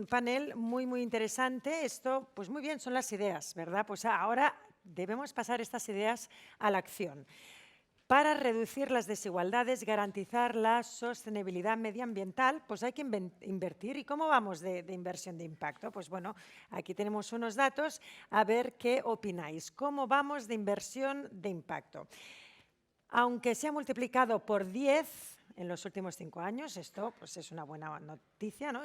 un panel muy, muy interesante. Esto, pues muy bien, son las ideas, ¿verdad? Pues ahora debemos pasar estas ideas a la acción. Para reducir las desigualdades, garantizar la sostenibilidad medioambiental, pues hay que invertir. ¿Y cómo vamos de inversión de impacto? Pues bueno, aquí tenemos unos datos, a ver qué opináis. ¿Cómo vamos de inversión de impacto? Aunque se ha multiplicado por 10 en los últimos 5 años, esto pues es una buena noticia, ¿no?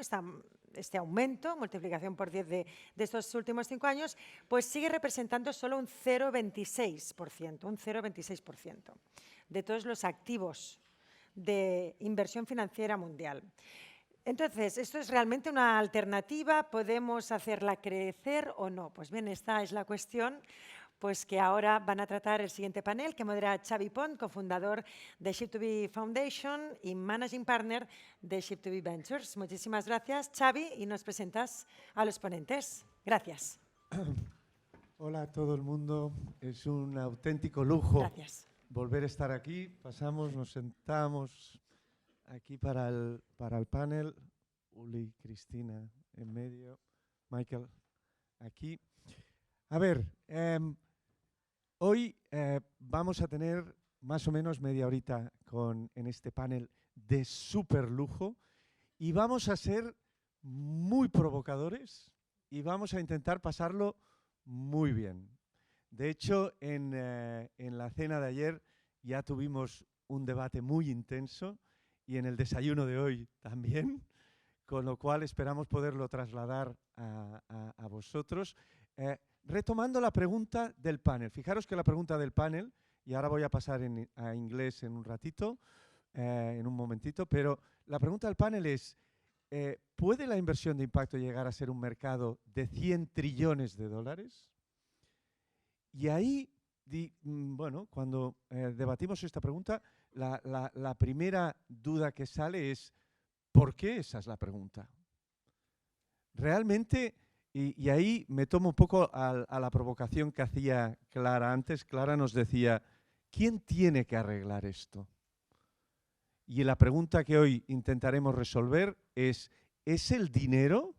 Este aumento, multiplicación por 10 de estos últimos 5 años, pues sigue representando solo un 0,26% de todos los activos de inversión financiera mundial. Entonces, ¿esto es realmente una alternativa? ¿Podemos hacerla crecer o no? Pues bien, esta es la cuestión pues que ahora van a tratar el siguiente panel, que modera Xavi Pont, cofundador de Ship2B Foundation y Managing Partner de Ship2B Ventures. Muchísimas gracias, Xavi, y nos presentas a los ponentes. Gracias. Hola a todo el mundo. Es un auténtico lujo volver a estar aquí. Pasamos, nos sentamos aquí para el panel. Uli, Cristina en medio, Michael aquí. A ver, hoy vamos a tener más o menos media horita en este panel de súper lujo y vamos a ser muy provocadores y vamos a intentar pasarlo muy bien. De hecho, en la cena de ayer ya tuvimos un debate muy intenso y en el desayuno de hoy también, con lo cual esperamos poderlo trasladar a vosotros. Retomando la pregunta del panel. Fijaros que la pregunta del panel, y ahora voy a pasar a inglés en un ratito, en un momentito, pero la pregunta del panel es, ¿puede la inversión de impacto llegar a ser un mercado de 100 trillones de dólares? Y ahí, bueno, cuando debatimos esta pregunta, la primera duda que sale es, ¿por qué esa es la pregunta? Realmente... Y ahí me tomo un poco a la provocación que hacía Clara antes. Clara nos decía, ¿quién tiene que arreglar esto? Y la pregunta que hoy intentaremos resolver ¿es el dinero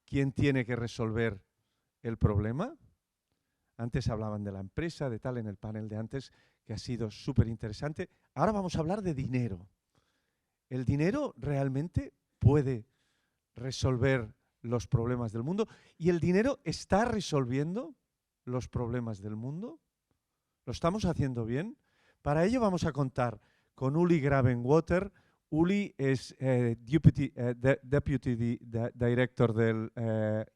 quien tiene que resolver el problema? Antes hablaban de la empresa, de tal, en el panel de antes, que ha sido súper interesante. Ahora vamos a hablar de dinero. ¿El dinero realmente puede resolver los problemas del mundo? ¿Y el dinero está resolviendo los problemas del mundo? ¿Lo estamos haciendo bien? Para ello vamos a contar con Uli Grabenwarter. Uli es Deputy Director del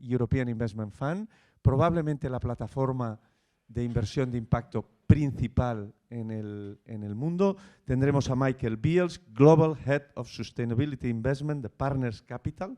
European Investment Fund, probablemente la plataforma de inversión de impacto principal en el mundo. Tendremos a Michael Viehs, Global Head of Sustainability Investment de Partners Capital,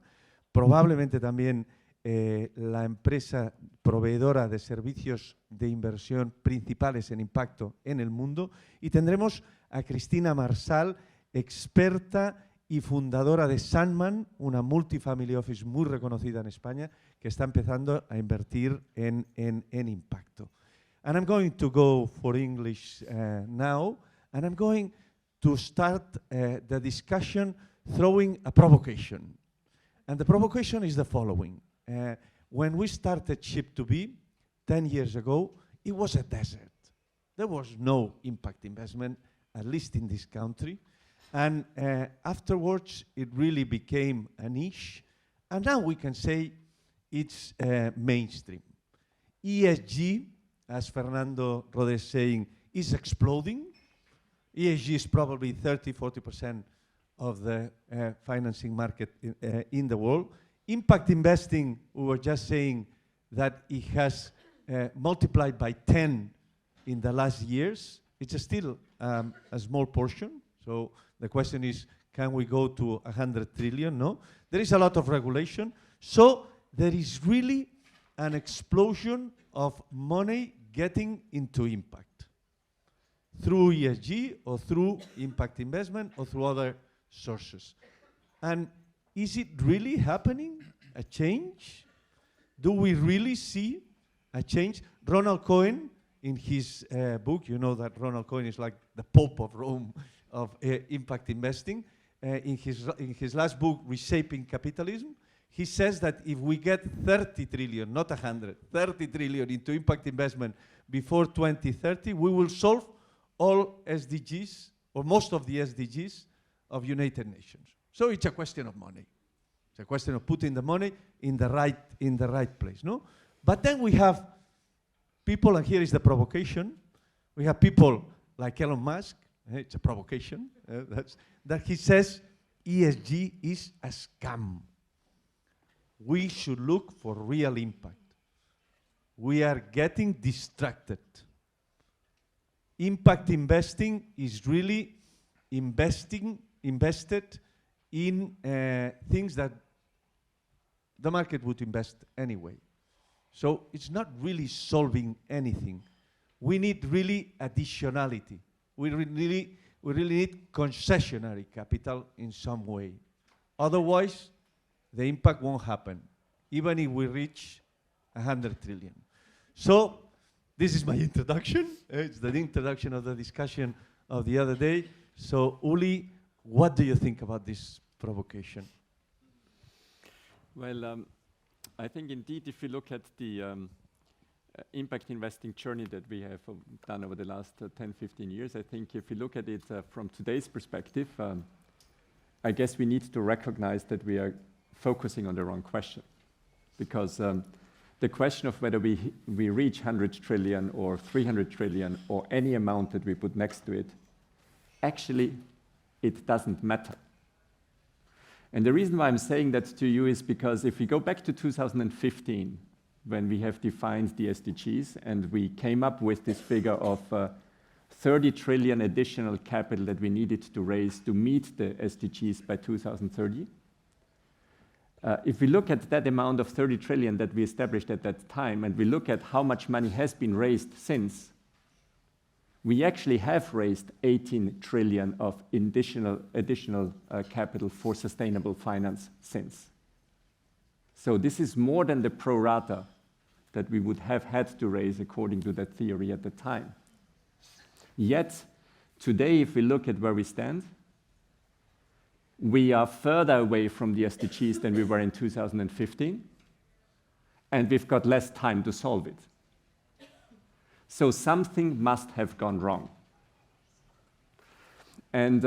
probablemente también la empresa proveedora de servicios de inversión principales en impacto en el mundo. Y tendremos a Cristina Marsal, experta y fundadora de Sandman, una multifamily office muy reconocida en España, que está empezando a invertir en impacto. And I'm going to go for English now, and I'm going to start the discussion throwing a provocation. And the provocation is the following. When we started Ship2B 10 years ago, it was a desert. There was no impact investment, at least in this country. And afterwards, it really became a niche. And now we can say it's mainstream. ESG, as Fernando Rodés saying, is exploding. ESG is probably 30–40% of the financing market in the world. Impact investing, we were just saying that it has multiplied by 10 in the last years. It's still a small portion. So the question is, can we go to 100 trillion? No. There is a lot of regulation. So there is really an explosion of money getting into impact through ESG or through impact investment or through other sources. And is it really happening, a change? Do we really see a change? Ronald Cohen, in his book, you know that Ronald Cohen is like the Pope of Rome of impact investing. In his last book, Reshaping Capitalism, he says that if we get 30 trillion, not 100, 30 trillion into impact investment before 2030, we will solve all SDGs, or most of the SDGs of United Nations. So it's a question of money. It's a question of putting the money in the right place, no? But then we have people, and here is the provocation, we have people like Elon Musk, it's a provocation, that he says ESG is a scam. We should look for real impact. We are getting distracted. Impact investing is really invested in things that the market would invest anyway. So it's not really solving anything. We need really additionality. We really need concessionary capital in some way. Otherwise, the impact won't happen, even if we reach 100 trillion. So this is my introduction. It's the introduction of the discussion of the other day. So Uli, what do you think about this provocation? Well, I think indeed if you look at the impact investing journey that we have done over the last 10, 15 years, I think if you look at it from today's perspective, I guess we need to recognize that we are focusing on the wrong question. Because the question of whether we reach 100 trillion or 300 trillion or any amount that we put next to it, actually, it doesn't matter. And the reason why I'm saying that to you is because if we go back to 2015, when we have defined the SDGs, and we came up with this figure of 30 trillion additional capital that we needed to raise to meet the SDGs by 2030. If we look at that amount of 30 trillion that we established at that time, and we look at how much money has been raised since, we actually have raised 18 trillion of additional capital for sustainable finance since. So this is more than the pro rata that we would have had to raise according to that theory at the time. Yet, today, if we look at where we stand, we are further away from the SDGs than we were in 2015, and we've got less time to solve it. So something must have gone wrong. And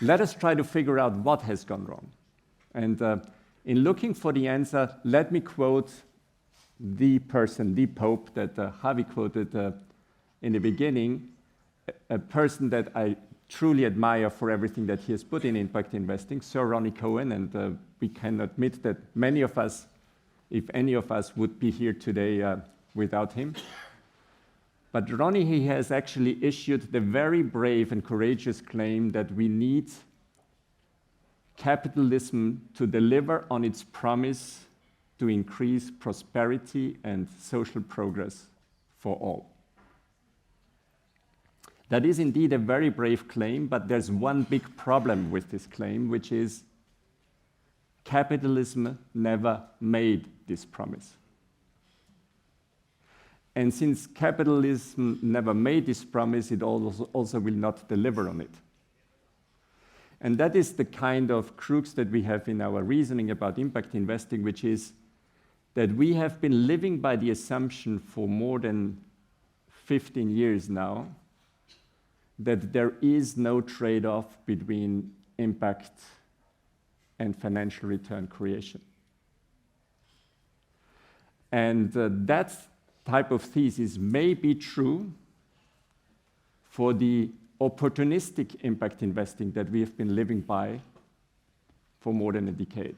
let us try to figure out what has gone wrong. And in looking for the answer, let me quote the person, the Pope that Xavi quoted in the beginning, a person that I truly admire for everything that he has put in impact investing, Sir Ronnie Cohen, and we can admit that many of us, if any of us, would be here today without him. But Ronnie, he has actually issued the very brave and courageous claim that we need capitalism to deliver on its promise to increase prosperity and social progress for all. That is indeed a very brave claim, but there's one big problem with this claim, which is capitalism never made this promise. And since capitalism never made this promise, it also will not deliver on it. And that is the kind of crux that we have in our reasoning about impact investing, which is that we have been living by the assumption for more than 15 years now that there is no trade-off between impact and financial return creation. And that type of thesis may be true for the opportunistic impact investing that we have been living by for more than a decade.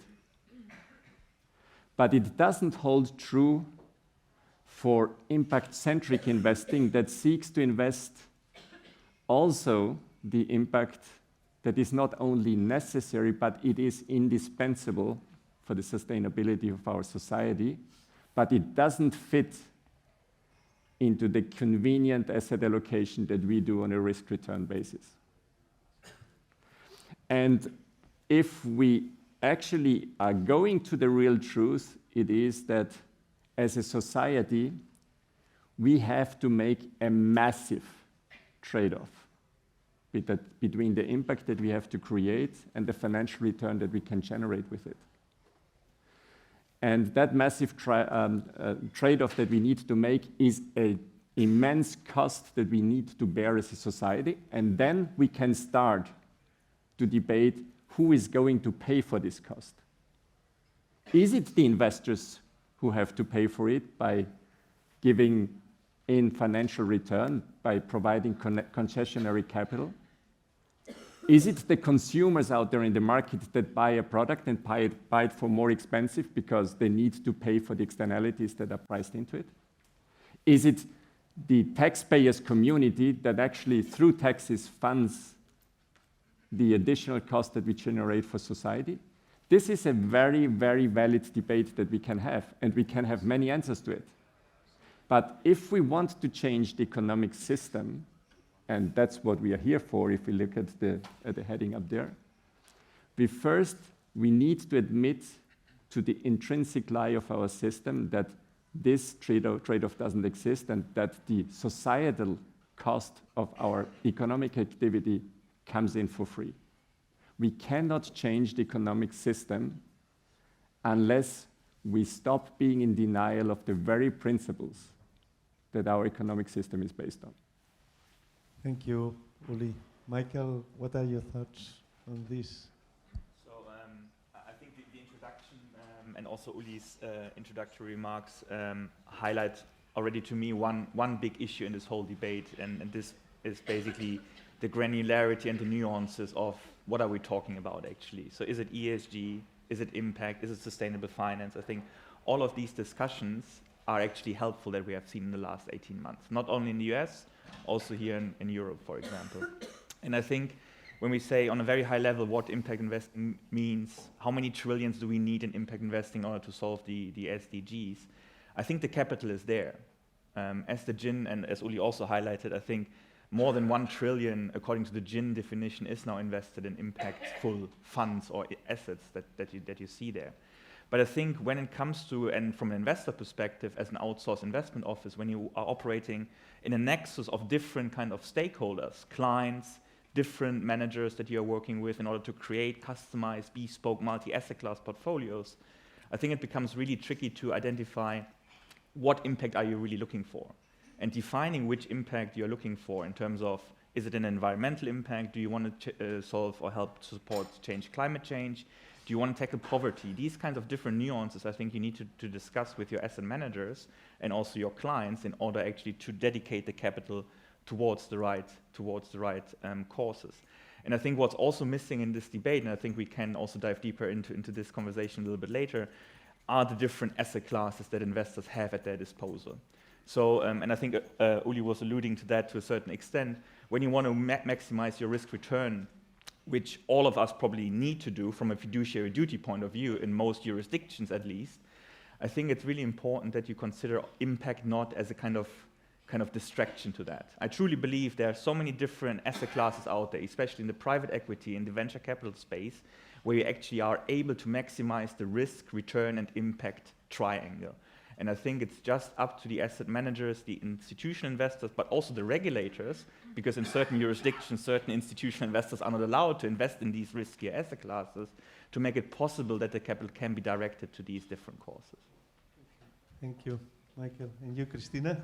But it doesn't hold true for impact-centric investing that seeks to invest also the impact that is not only necessary, but it is indispensable for the sustainability of our society, but it doesn't fit into the convenient asset allocation that we do on a risk-return basis. And if we actually are going to the real truth, it is that as a society, we have to make a massive trade-off between the impact that we have to create and the financial return that we can generate with it. And that massive trade-off that we need to make is an immense cost that we need to bear as a society. And then we can start to debate who is going to pay for this cost. Is it the investors who have to pay for it by giving in financial return, by providing concessionary capital? Is it the consumers out there in the market that buy a product and buy it for more expensive because they need to pay for the externalities that are priced into it? Is it the taxpayers community that actually through taxes funds the additional cost that we generate for society? This is a very, very valid debate that we can have, and we can have many answers to it. But if we want to change the economic system, and that's what we are here for, if we look at the heading up there, we need to admit to the intrinsic lie of our system that this trade-off doesn't exist, and that the societal cost of our economic activity comes in for free. We cannot change the economic system unless we stop being in denial of the very principles that our economic system is based on. Thank you, Uli. Michael, what are your thoughts on this? So I think the introduction and also Uli's introductory remarks highlight already to me one big issue in this whole debate, and this is basically the granularity and the nuances of what are we talking about actually. So is it ESG? Is it impact? Is it sustainable finance? I think all of these discussions are actually helpful that we have seen in the last 18 months, not only in the US, also here in Europe, for example. And I think when we say on a very high level what impact investing means, how many trillions do we need in impact investing in order to solve the SDGs, I think the capital is there. As the GIN and as Uli also highlighted, I think more than 1 trillion, according to the GIN definition, is now invested in impactful funds or assets that you see there. But I think when it comes to, and from an investor perspective, as an outsourced investment office, when you are operating in a nexus of different kind of stakeholders, clients, different managers that you are working with in order to create customized, bespoke, multi-asset class portfolios, I think it becomes really tricky to identify what impact are you really looking for, and defining which impact you're looking for in terms of, is it an environmental impact? Do you want to solve or help to support climate change? Do you want to tackle poverty? These kinds of different nuances I think you need to discuss with your asset managers and also your clients in order actually to dedicate the capital towards the right causes. And I think what's also missing in this debate, and I think we can also dive deeper into this conversation a little bit later, are the different asset classes that investors have at their disposal. So, and I think Uli was alluding to that to a certain extent, when you want to maximize your risk return, which all of us probably need to do from a fiduciary duty point of view, in most jurisdictions at least, I think it's really important that you consider impact not as a kind of distraction to that. I truly believe there are so many different asset classes out there, especially in the private equity and the venture capital space, where you actually are able to maximize the risk, return, and impact triangle. And I think it's just up to the asset managers, the institutional investors, but also the regulators, because in certain jurisdictions, certain institutional investors are not allowed to invest in these riskier asset classes, to make it possible that the capital can be directed to these different causes. Thank you, Michael. And you, Cristina?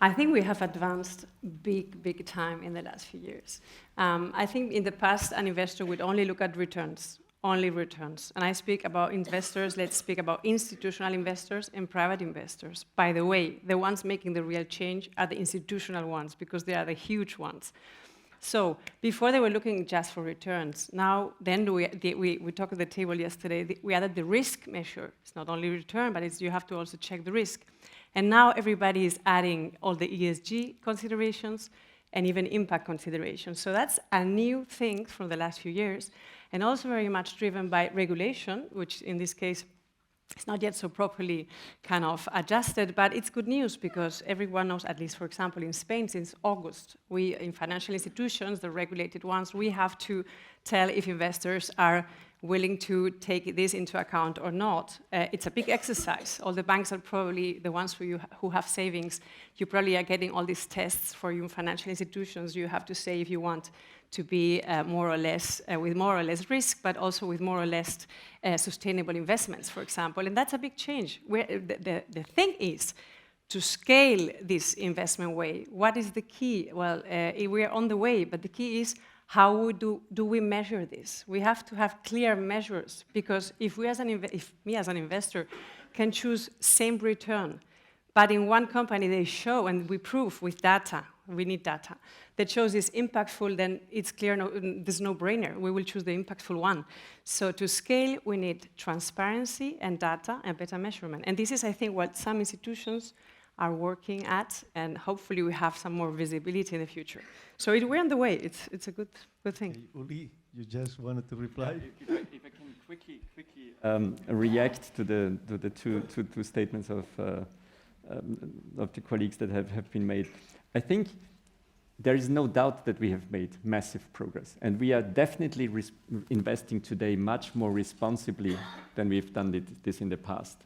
I think we have advanced big time in the last few years. I think in the past, an investor would only look at returns. Only returns. And I speak about investors, let's speak about institutional investors and private investors. By the way, the ones making the real change are the institutional ones, because they are the huge ones. So before they were looking just for returns. Now, then we talked at the table yesterday, we added the risk measure. It's not only return, but you have to also check the risk. And now everybody is adding all the ESG considerations and even impact considerations. So that's a new thing from the last few years, and also very much driven by regulation, which in this case is not yet so properly kind of adjusted, but it's good news because everyone knows, at least for example in Spain, since August, we in financial institutions, the regulated ones, we have to tell if investors are willing to take this into account or not. It's a big exercise. All the banks are probably the ones who have savings. You probably are getting all these tests for your financial institutions. You have to say if you want to be more or less with more or less risk, but also with more or less sustainable investments, for example. And that's a big change. The thing is to scale this investment way. What is the key? Well, we are on the way, but the key is how do we measure this? We have to have clear measures, because if me as an investor can choose same return, but in one company they show, and we prove with data, we need data, that shows it's impactful, then it's clear, there's no brainer. We will choose the impactful one. So to scale, we need transparency and data and better measurement. And this is, I think, what some institutions are working at, and hopefully we have some more visibility in the future. So we're on the way. It's a good thing. Hey, Uli, you just wanted to reply? If I can quickly react to the two statements of the colleagues that have been made. I think there is no doubt that we have made massive progress, and we are definitely investing today much more responsibly than we've done this in the past.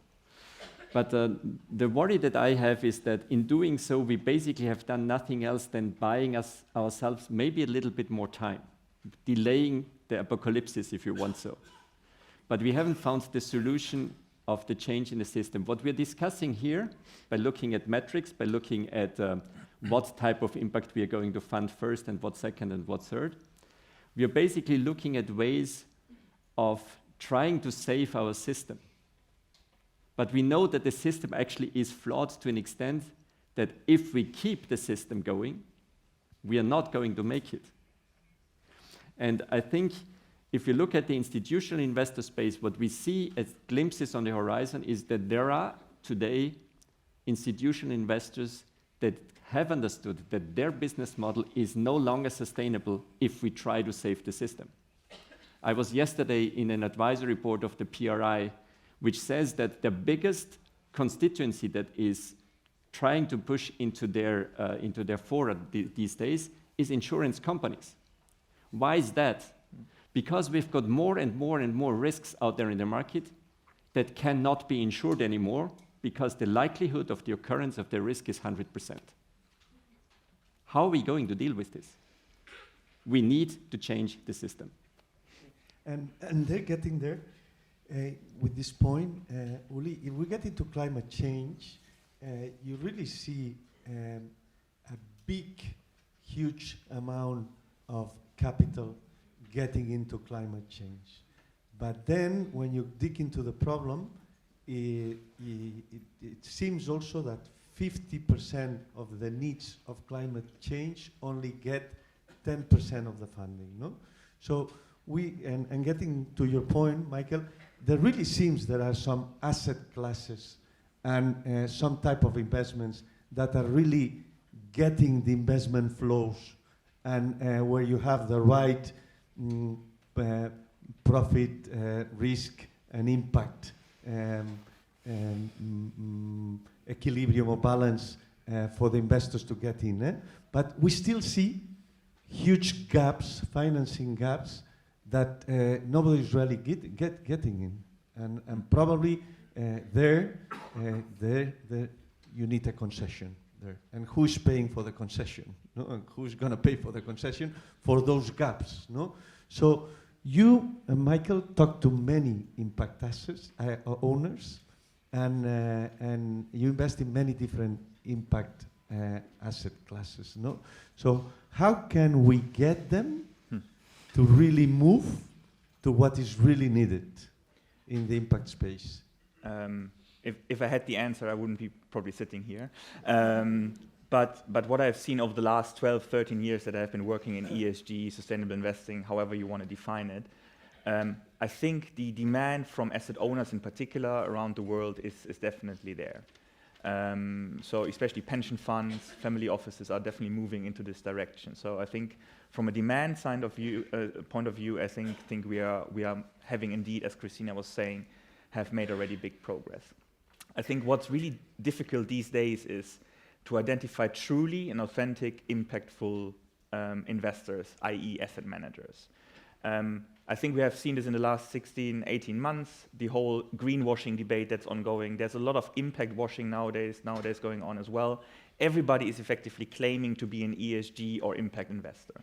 But the worry that I have is that in doing so, we basically have done nothing else than buying ourselves maybe a little bit more time, delaying the apocalypse, if you want so. But we haven't found the solution of the change in the system. What we're discussing here, by looking at metrics, by looking at what type of impact we are going to fund first and what second and what third, we are basically looking at ways of trying to save our system. But we know that the system actually is flawed to an extent that if we keep the system going, we are not going to make it. And I think if you look at the institutional investor space, what we see as glimpses on the horizon is that there are today institutional investors that have understood that their business model is no longer sustainable if we try to save the system. I was yesterday in an advisory board of the PRI, which says that the biggest constituency that is trying to push into their fora these days is insurance companies. Why is that? Because we've got more and more and more risks out there in the market that cannot be insured anymore because the likelihood of the occurrence of the risk is 100%. How are we going to deal with this? We need to change the system. And they're getting there. With this point, Uli, if we get into climate change, you really see a big, huge amount of capital getting into climate change. But then, when you dig into the problem, it seems also that 50% of the needs of climate change only get 10% of the funding, no? So and getting to your point, Michael, there really seems there are some asset classes and some type of investments that are really getting the investment flows and where you have the right profit, risk, and impact equilibrium or balance for the investors to get in. But we still see huge gaps, financing gaps, that nobody's really getting in. And probably there you need a concession there. And who's paying for the concession? No? And who's going to pay for the concession for those gaps? No? So you, Michael, talk to many impact assets owners, and you invest in many different impact asset classes. No? So how can we get them to really move to what is really needed in the impact space? If I had the answer, I wouldn't be probably sitting here. But what I've seen over the last 12, 13 years that I've been working in ESG, sustainable investing, however you want to define it, I think the demand from asset owners in particular around the world is definitely there. So especially pension funds, family offices are definitely moving into this direction. So I think from a demand point of view, I think we are having indeed, as Cristina was saying, have made already big progress. I think what's really difficult these days is to identify truly and authentic, impactful investors, i.e. asset managers. I think we have seen this in the last 16, 18 months, the whole greenwashing debate that's ongoing. There's a lot of impact washing nowadays going on as well. Everybody is effectively claiming to be an ESG or impact investor.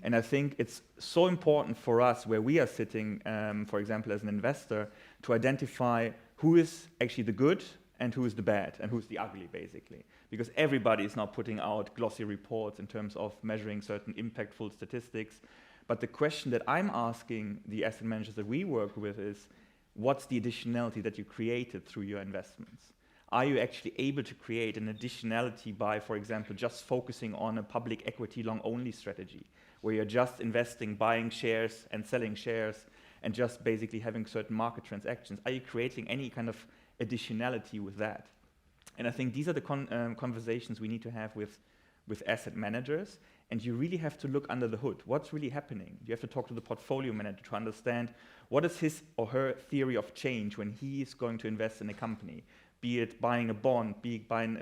And I think it's so important for us, where we are sitting, for example, as an investor, to identify who is actually the good and who is the bad and who's the ugly, basically. Because everybody is now putting out glossy reports in terms of measuring certain impactful statistics. But the question that I'm asking the asset managers that we work with is, what's the additionality that you created through your investments? Are you actually able to create an additionality by, for example, just focusing on a public equity long-only strategy, where you're just investing, buying shares and selling shares, and just basically having certain market transactions? Are you creating any kind of additionality with that? And I think these are the conversations we need to have with asset managers. And you really have to look under the hood. What's really happening? You have to talk to the portfolio manager to understand what is his or her theory of change when he is going to invest in a company, be it buying a bond, be it buying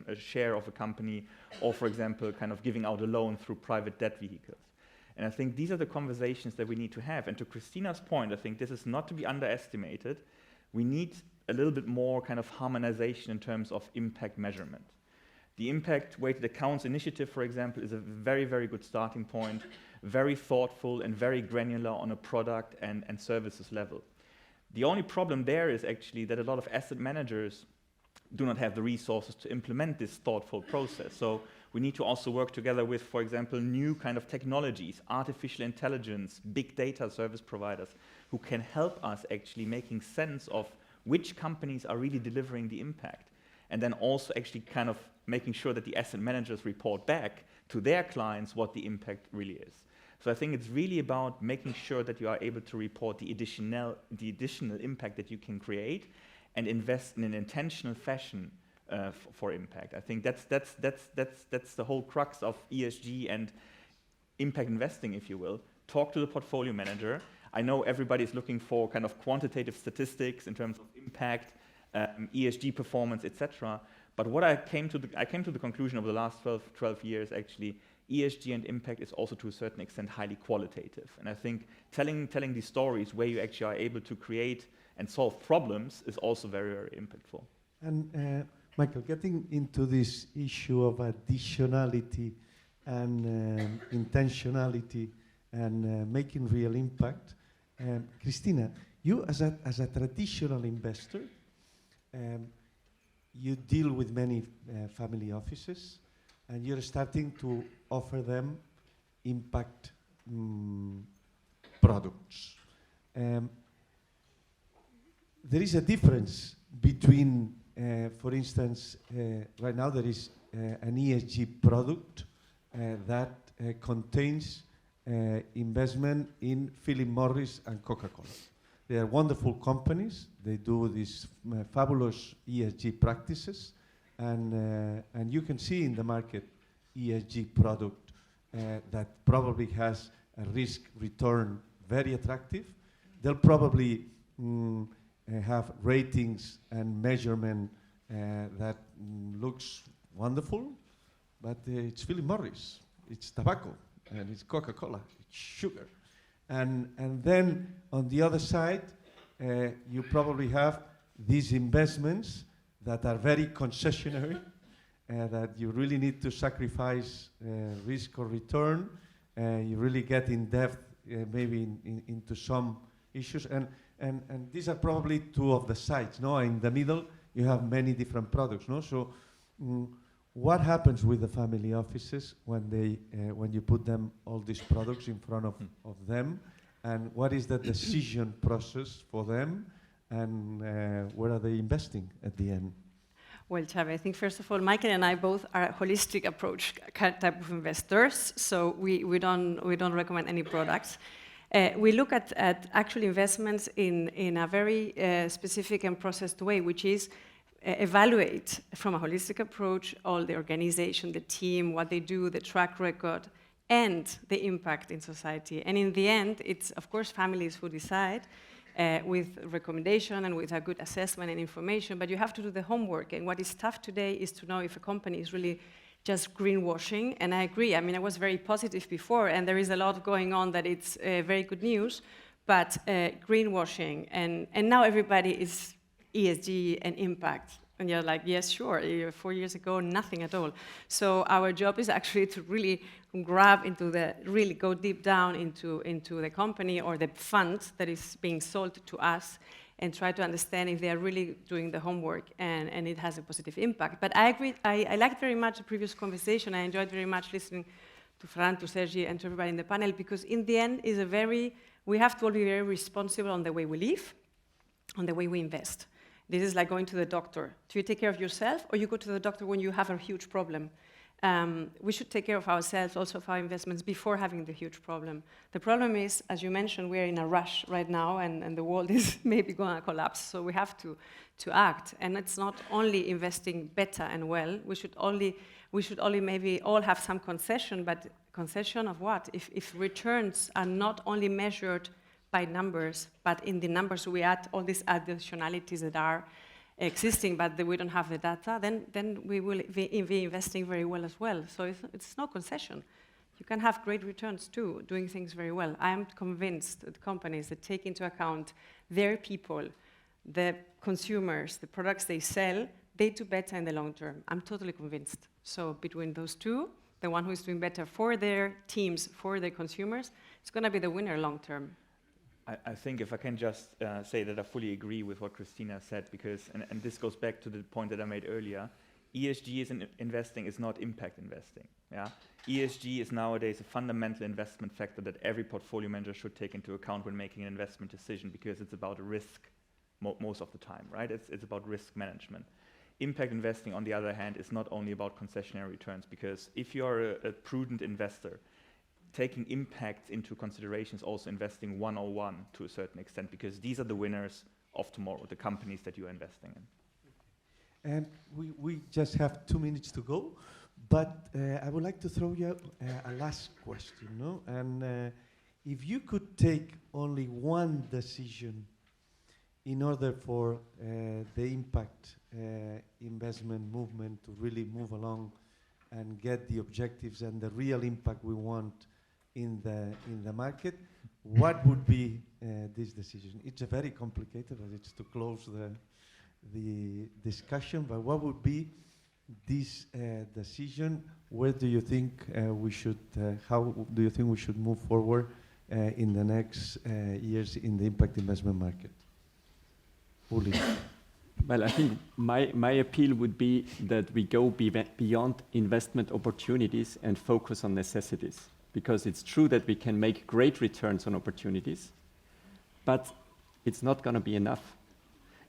a share of a company, or, for example, kind of giving out a loan through private debt vehicles. And I think these are the conversations that we need to have. And to Christina's point, I think this is not to be underestimated. We need a little bit more kind of harmonization in terms of impact measurement. The Impact Weighted Accounts Initiative, for example, is a very, very good starting point, very thoughtful and very granular on a product and services level. The only problem there is actually that a lot of asset managers do not have the resources to implement this thoughtful process. So we need to also work together with, for example, new kind of technologies, artificial intelligence, big data service providers, who can help us actually making sense of which companies are really delivering the impact. And then also actually kind of making sure that the asset managers report back to their clients what the impact really is. So I think it's really about making sure that you are able to report the additional impact that you can create and invest in an intentional fashion for impact. I think that's the whole crux of ESG and impact investing, if you will. Talk to the portfolio manager. I know everybody's looking for kind of quantitative statistics in terms of impact, ESG performance, etc. But what I came to the conclusion over the last 12 years, actually, ESG and impact is also to a certain extent highly qualitative. And I think telling these stories where you actually are able to create and solve problems is also very, very impactful. And Michael, getting into this issue of additionality and intentionality and making real impact, Cristina, you as a traditional investor, you deal with many family offices, and you're starting to offer them impact products. There is a difference between, for instance, right now there is an ESG product that contains investment in Philip Morris and Coca-Cola. They are wonderful companies. They do these fabulous ESG practices, and you can see in the market ESG product that probably has a risk return very attractive. They'll probably have ratings and measurement that looks wonderful, but it's Philip Morris, it's tobacco, and it's Coca-Cola, it's sugar. And then on the other side, you probably have these investments that are very concessionary, that you really need to sacrifice risk or return. You really get in depth, maybe into some issues. And these are probably two of the sides. No, in the middle, you have many different products. No, so what happens with the family offices when you put them all these products in front of them, and what is the decision process for them, and where are they investing at the end? Well, Xavi, I think first of all, Michael and I both are a holistic approach type of investors, so we don't recommend any products. We look at actual investments in a very specific and processed way, which is evaluate from a holistic approach all the organization, the team, what they do, the track record, and the impact in society. And in the end, it's of course families who decide with recommendation and with a good assessment and information, but you have to do the homework. And what is tough today is to know if a company is really just greenwashing. And I agree. I mean, I was very positive before, and there is a lot going on that it's very good news. But greenwashing, and now everybody is ESG and impact. And you're like, yes, sure. 4 years ago, nothing at all. So our job is actually to really really go deep down into the company or the fund that is being sold to us, and try to understand if they are really doing the homework and it has a positive impact. But I agree, I liked very much the previous conversation. I enjoyed very much listening to Fran, to Sergi, and to everybody in the panel, because in the end, we have to all be very responsible on the way we live, on the way we invest. This is like going to the doctor. Do you take care of yourself, or you go to the doctor when you have a huge problem? We should take care of ourselves, also of our investments, before having the huge problem. The problem is, as you mentioned, we're in a rush right now, and the world is maybe going to collapse, so we have to act. And it's not only investing better and well. We should only maybe all have some concession, but concession of what? If returns are not only measured by numbers, but in the numbers we add all these additionalities that are existing, but we don't have the data, then we will be investing very well as well. So it's no concession. You can have great returns too, doing things very well. I am convinced that companies that take into account their people, the consumers, the products they sell, they do better in the long term. I'm totally convinced. So between those two, the one who is doing better for their teams, for their consumers, it's going to be the winner long term. I think if I can just say that I fully agree with what Cristina said, because, and this goes back to the point that I made earlier, ESG investing is not impact investing. Yeah? ESG is nowadays a fundamental investment factor that every portfolio manager should take into account when making an investment decision, because it's about risk most of the time, right? It's about risk management. Impact investing, on the other hand, is not only about concessionary returns, because if you're a prudent investor, taking impact into consideration is also investing 101 to a certain extent, because these are the winners of tomorrow, the companies that you are investing in. And we just have 2 minutes to go, but I would like to throw you a last question, no? And if you could take only one decision in order for the impact investment movement to really move along and get the objectives and the real impact we want in the market, what would be this decision? It's a very complicated, but it's to close the discussion, but what would be this decision? Where do you think we should, how do you think we should move forward in the next years in the impact investment market? Uli. Well, I think my appeal would be that we go beyond investment opportunities and focus on necessities. Because it's true that we can make great returns on opportunities, but it's not going to be enough.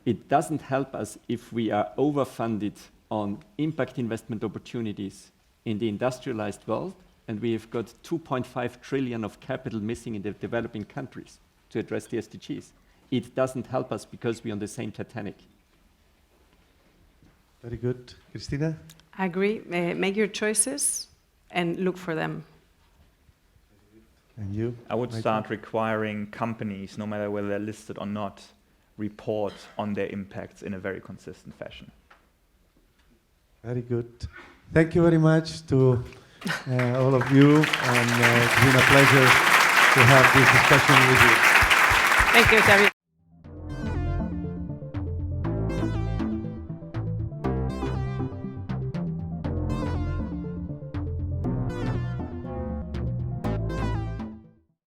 It doesn't help us if we are overfunded on impact investment opportunities in the industrialized world, and we have got 2.5 trillion of capital missing in the developing countries to address the SDGs. It doesn't help us because we're on the same Titanic. Very good. Cristina? I agree. Make your choices and look for them. And you? I would start requiring companies, no matter whether they're listed or not, report on their impacts in a very consistent fashion. Very good. Thank you very much to all of you, and it's been a pleasure to have this discussion with you. Thank you, Xavi.